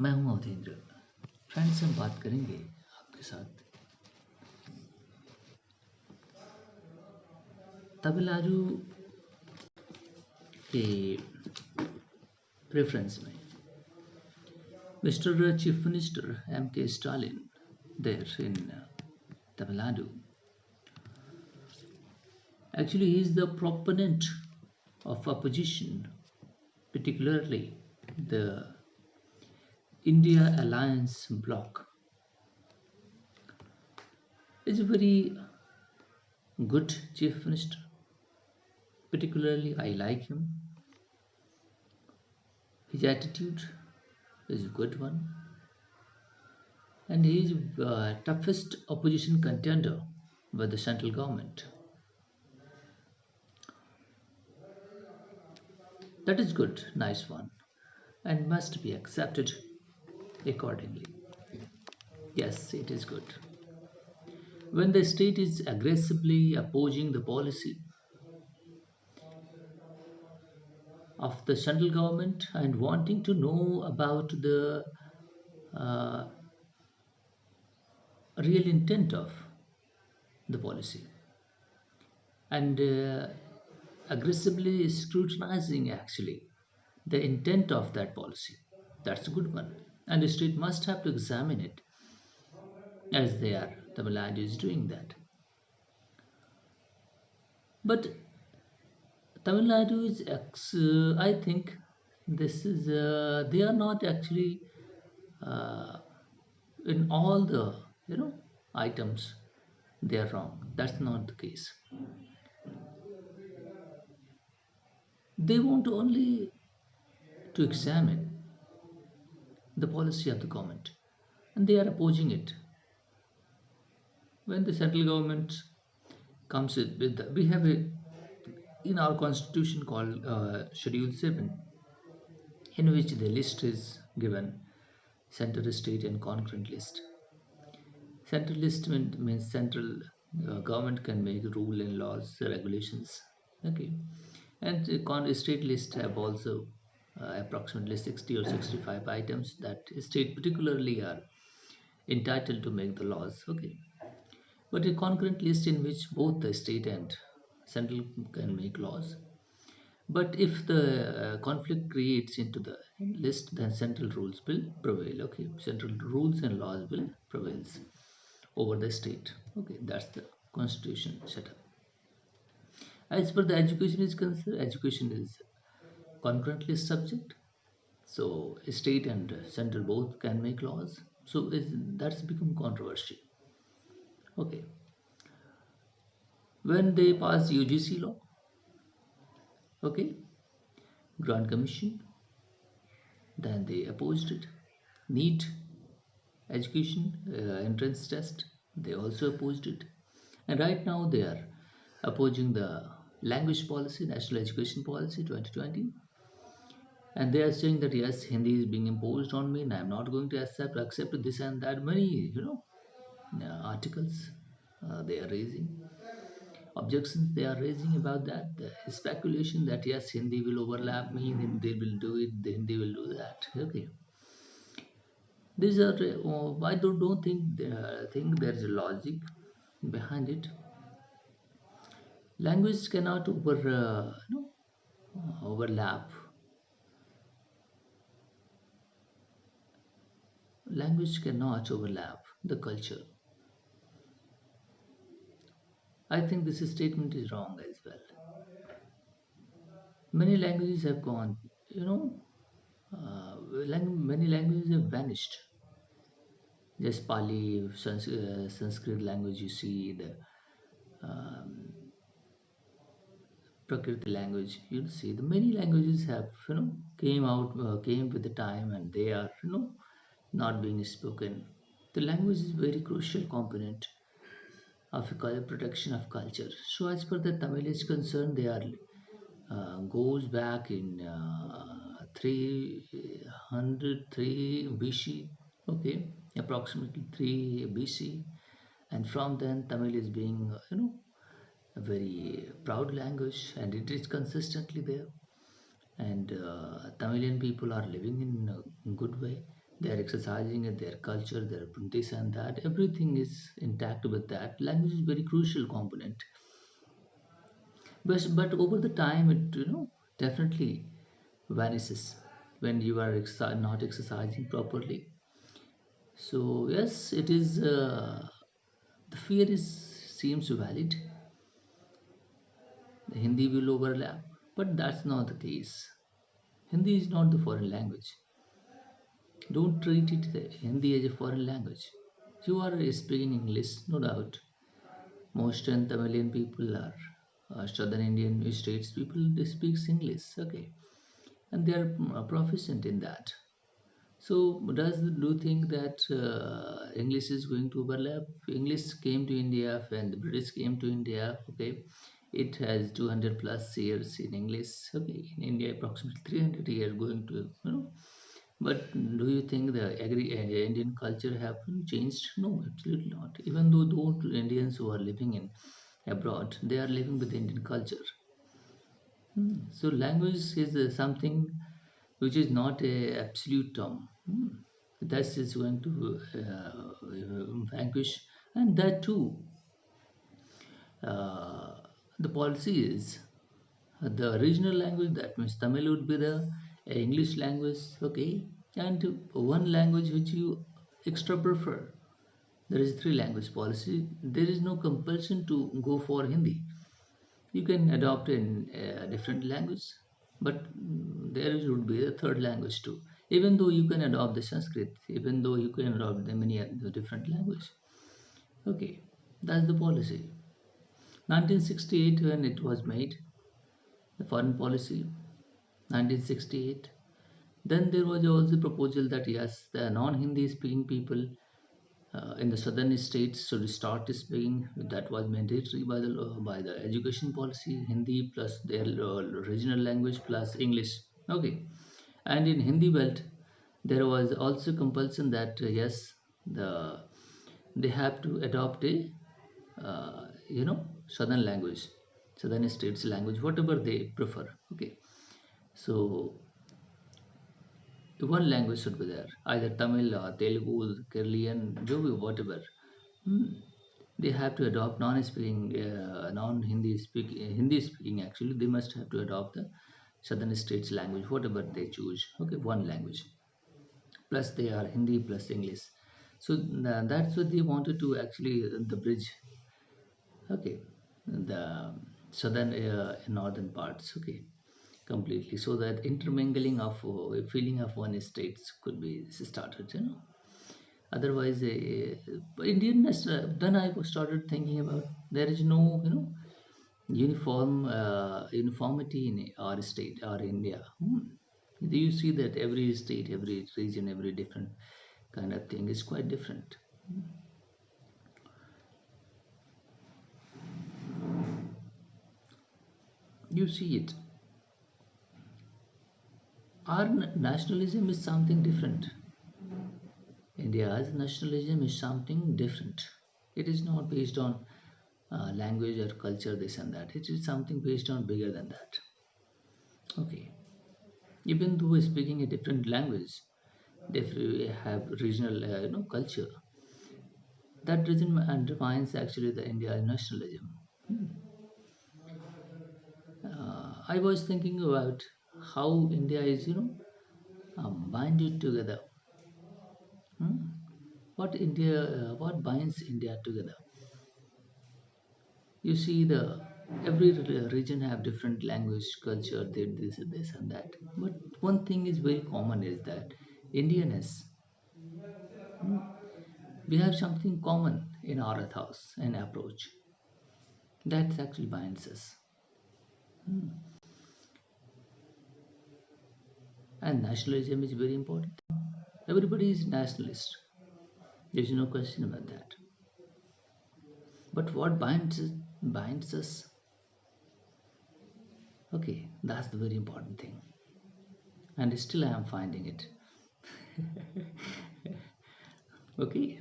मैं हूं अवधेंद्र। फ्रेंड्स, हम बात करेंगे आपके साथ तमिलनाडु के प्रेफरेंस में mister chief minister M.K. Stalin there in Tamil Nadu. Actually, he is the proponent of opposition, particularly the India Alliance bloc. Is a very good chief minister. Particularly, I like him. His attitude is a good one, and he is toughest opposition contender with the central government. That is good, nice one, and must be accepted accordingly. Yes, it is good. When the state is aggressively opposing the policy of the central government and wanting to know about the uh, real intent of the policy and aggressively scrutinizing actually the intent of that policy. That's a good one. And the state must have to examine it as they are. Tamil Nadu is doing that. But Tamil Nadu is, I think, this is they are not actually uh, in all the items they are wrong. That's not the case. They want only to examine the policy of the government, and they are opposing it. When the central government comes with we have a in our constitution called Schedule 7, in which the list is given: central, state, and concurrent list. Central list means central government can make rule and laws, regulations. Okay, and the state list have also approximately 60 or 65 items that state particularly are entitled to make the laws. Okay, but a concurrent list in which both the state and central can make laws. But if the conflict creates into the list, then central rules will prevail. Okay, central rules and laws will prevail over the state. Okay, that's the constitution setup. As per the education is concerned, education is concurrent list subject. So state and central both can make laws. So that's become controversial. Okay, when they passed UGC law, okay, Grant Commission, then they opposed it. NEET education entrance test, they also opposed it. And right now they are opposing the language policy, national education policy 2020. And they are saying that yes, Hindi is being imposed on me and I'm not going to accept this and that. Many, articles they are raising. Objections they are raising about that. The speculation that yes, Hindi will overlap me, then they will do it, the Hindi will do that. Okay. These are, I don't think there's a logic behind it. Language cannot overlap. Language cannot overlap the culture. I think this statement is wrong as well. Many languages have gone, many languages have vanished. Just Pali, Sanskrit language, you see the um, Prakriti language. You see the many languages have came with the time, and they are not being spoken. The language is very crucial component of protection of culture. So as per the Tamil is concerned, they are goes back in 303 BC, okay, approximately 3 BC, and from then Tamil is being a very proud language, and it is consistently there. and Tamilian people are living in a good way. They are exercising their culture, their this and that. Everything is intact with that. Language is very crucial component, but over the time it definitely vanishes when you are not exercising properly. So yes, it is. The fear is seems valid. The Hindi will overlap, but that's not the case. Hindi is not the foreign language. Don't treat it Hindi as a foreign language. You are speaking English, no doubt. Most Tamilian people are Southern Indian states people. They speak English, okay, and they are proficient in that. So, do you think that English is going to overlap? English came to India when the British came to India. Okay, it has 200 plus years in English. Okay, in India, approximately 300 years going to But do you think the Indian culture have changed? No, absolutely not. Even though those Indians who are living in abroad, they are living with Indian culture. So language is something which is not a absolute term. That is going to vanquish, and that too, uh, the policy is the regional language. That means Tamil would be the English language, okay, and one language which you extra prefer. There is three language policy. There is no compulsion to go for Hindi. You can adopt in a different language, but there should be a third language too. Even though you can adopt the Sanskrit, even though you can adopt the many other different language. Okay, that's the policy. 1968 when it was made, the foreign policy. 1968. Then there was also proposal that yes, the non-Hindi speaking people in the southern states should start speaking. That was mandatory by the education policy. Hindi plus their regional language plus English. Okay, and in Hindi belt, there was also compulsion that yes, the they have to adopt a southern language, southern states language, whatever they prefer. Okay, so one language should be there, either Tamil or Telugu, Keralian, Jovi, whatever. Hmm. They have to adopt non-speaking, non-Hindi Hindi speaking. Actually, they must have to adopt the southern states language, whatever they choose. Okay, one language. Plus, they are Hindi plus English. So that's what they wanted to actually the bridge. Okay, the southern northern parts. Okay, completely, so that intermingling of a feeling of one states could be started. Otherwise Indianness. Then I started thinking about there is no uniformity in our state or India. Do you see that every state, every region, every different kind of thing is quite different? You see it. Our nationalism is something different. India's nationalism is something different. It is not based on language or culture, this and that. It is something based on bigger than that. Okay. Even though we're speaking a different language, if we have regional, culture, that doesn't undermines actually the India nationalism. I was thinking about how India is, binded together. Hmm? What binds India together? You see, the every region have different language, culture, this and that. But one thing is very common is that Indianness. We have something common in our ethos and approach that actually binds us. And nationalism is very important. Everybody is nationalist. There's no question about that. But what binds us? Okay, that's the very important thing. And still I am finding it. Okay,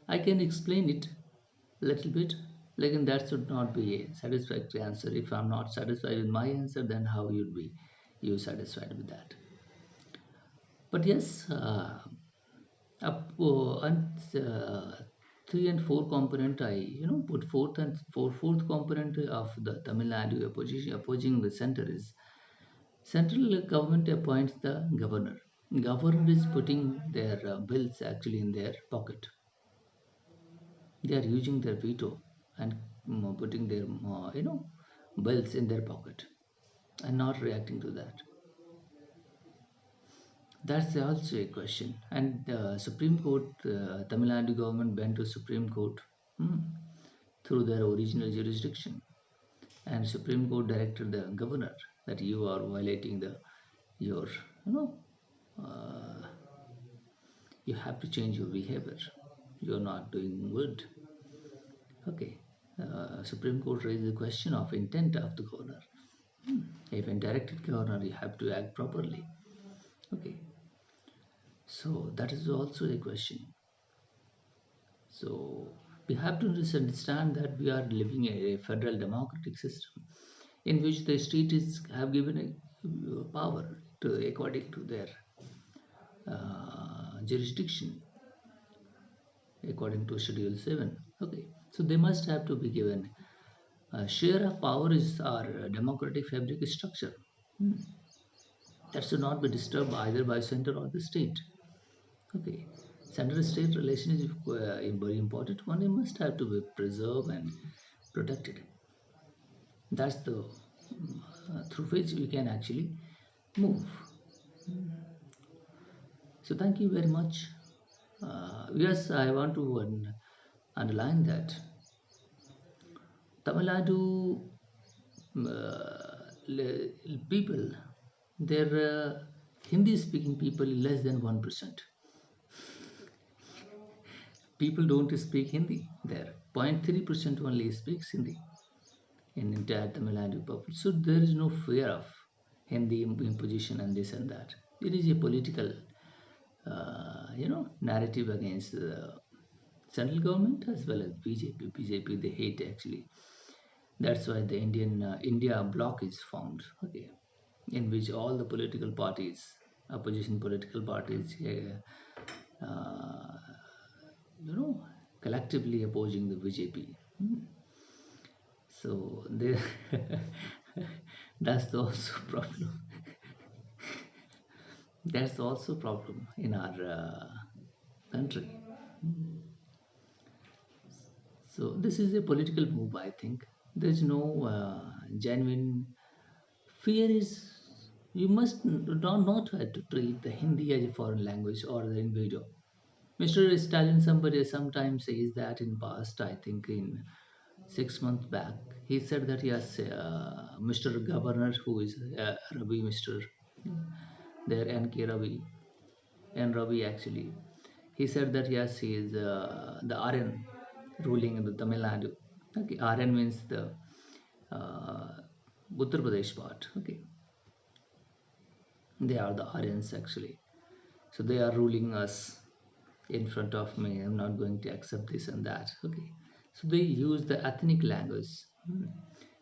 I can explain it a little bit. Like, and that should not be a satisfactory answer. If I'm not satisfied with my answer, then how you'd be you satisfied with that? But yes, up and three and four component, I put fourth component of the Tamil Nadu opposing the center is central government appoints the governor. Governor is putting their bills actually in their pocket. They are using their veto and putting their bills in their pocket and not reacting to that. That's also a question. And the Supreme Court, Tamil Nadu government went to Supreme Court hmm, through their original jurisdiction, and Supreme Court directed the governor that you are violating the your you know uh, you have to change your behavior. You are not doing good. Okay. Supreme Court raised the question of intent of the governor. If in directed governor, you have to act properly. Okay. So that is also a question. So we have to understand that we are living in a federal democratic system in which the states have given a power to according to their jurisdiction, according to Schedule 7. Okay, so they must have to be given. Share of power is our democratic fabric structure. Hmm. That should not be disturbed either by center or the state. Okay, center-state relation is a very important one. It must have to be preserved and protected. That's the through which we can actually move. So thank you very much. Yes, I want to underline that Tamil Nadu people, their Hindi-speaking people less than 1%. People don't speak Hindi there. 0.3% only speaks Hindi in entire Tamil Nadu people. So there is no fear of Hindi imposition and this and that. It is a political, narrative against the central government as well as BJP. BJP they hate actually. That's why the Indian India bloc is formed. Okay, in which all the political parties, opposition political parties, uh, you know, collectively opposing the BJP. So they that's the also problem. That's also problem in our country. So this is a political move, I think. There's no genuine fear. Is you must not have to treat the Hindi as a foreign language or the individual. Mr. Stalin, somebody sometimes says that in past, I think in 6 months back, he said that yes, Mr. Governor, who is Ravi, Mr. there, N.K. Ravi, and Ravi actually, he said that yes, he is the RN ruling in the Tamil Nadu. Okay, RN means the uh, Uttar Pradesh part. Okay, they are the RNs actually. So they are ruling us in front of me. I'm not going to accept this and that. Okay. So they use the ethnic language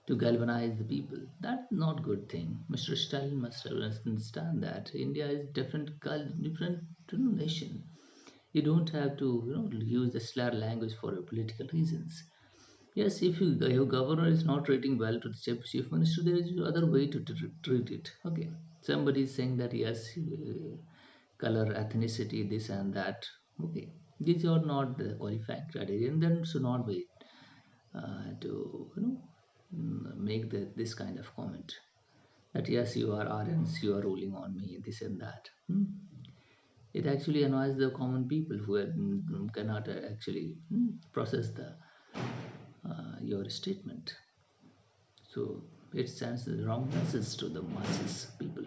to galvanize the people. That's not good thing. Mr. Stalin must understand that India is different nation. You don't have to use the slur language for political reasons. Yes, if your governor is not treating well to the chief minister, there is other way to treat it. Okay, somebody is saying that yes, color, ethnicity, this and that. Okay, these are not the qualifying criteria, and then should not be to make this kind of comment that yes, you are RNs, you are ruling on me, this and that. It actually annoys the common people who cannot actually process the your statement. So it sends the wrong message to the masses people.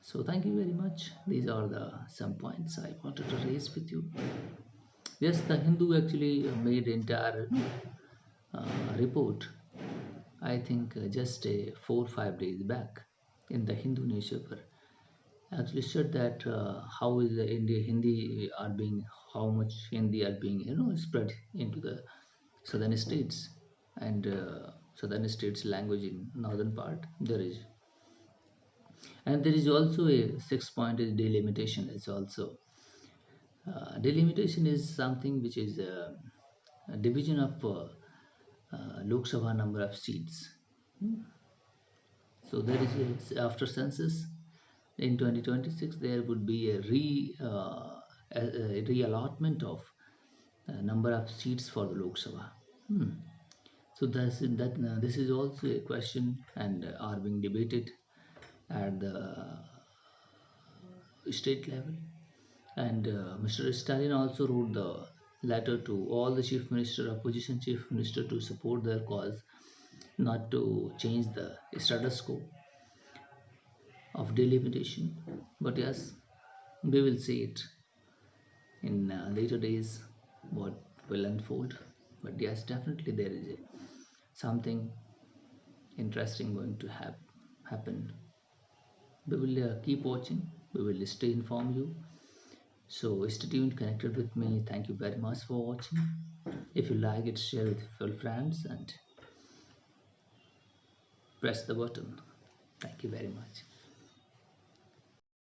So thank you very much. These are the some points I wanted to raise with you. Yes, the Hindu actually made entire report. I think just 4 5 days back in the Hindu newspaper actually said that how is the India Hindi are being how much Hindi are being spread into the southern states, and southern states language in northern part there is. And there is also a 6 point is delimitation is also. Delimitation is something which is a division of Lok Sabha number of seats. So there is after census in 2026 there would be a reallotment of number of seats for the Lok Sabha. So this is also a question and are being debated at the state level. And Mr. Stalin also wrote the letter to all the chief minister, opposition chief minister, to support their cause, not to change the status quo of delimitation. But yes, we will see it in later days what will unfold. But yes, definitely there is something interesting going to happen. We will keep watching. We will stay inform you. So stay tuned, connected with me. Thank you very much for watching. If you like it, share with your friends and press the button. Thank you very much.